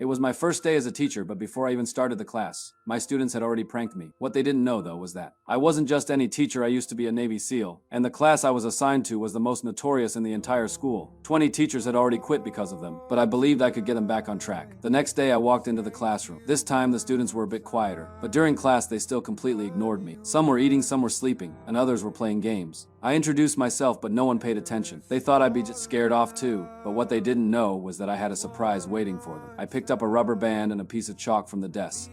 was my first day as a teacher, but before I even started the class, my students had already pranked me. What they didn't know, though, was that I wasn't just any teacher. I used to be a Navy SEAL, and the class I was assigned to was the most notorious in the entire school. 20 teachers had already quit because of them, but I believed I could get them back on track. The next day, I walked into the classroom. This time, the students were a bit quieter, but during class, they still completely ignored me. Some were eating, some were sleeping, and others were playing games. I introduced myself, but no one paid attention. They thought I'd be just scared off too, but what they didn't know was that I had a surprise waiting for them. I picked up a rubber band and a piece of chalk from the desk.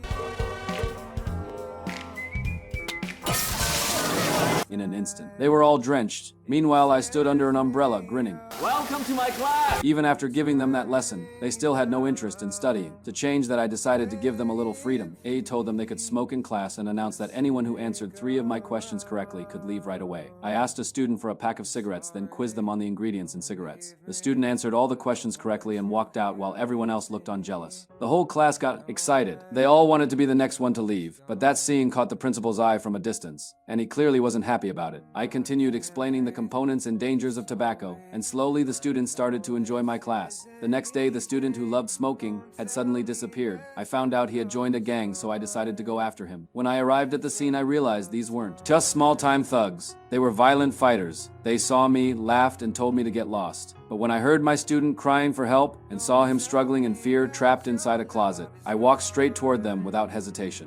In an instant, they were all drenched. Meanwhile, I stood under an umbrella, grinning. Welcome to my class! Even after giving them that lesson, they still had no interest in studying. To change that, I decided to give them a little freedom. A told them they could smoke in class and announced that anyone who answered 3 of my questions correctly could leave right away. I asked a student for a pack of cigarettes, then quizzed them on the ingredients in cigarettes. The student answered all the questions correctly and walked out while everyone else looked on jealous. The whole class got excited. They all wanted to be the next one to leave, but that scene caught the principal's eye from a distance, and he clearly wasn't happy about it. I continued explaining the components and dangers of tobacco, and slowly the students started to enjoy my class. The next day, the student who loved smoking had suddenly disappeared. I found out he had joined a gang, so I decided to go after him. When I arrived at the scene, I realized these weren't just small-time thugs. They were violent fighters. They saw me, laughed, and told me to get lost. But when I heard my student crying for help and saw him struggling in fear, trapped inside a closet, I walked straight toward them without hesitation.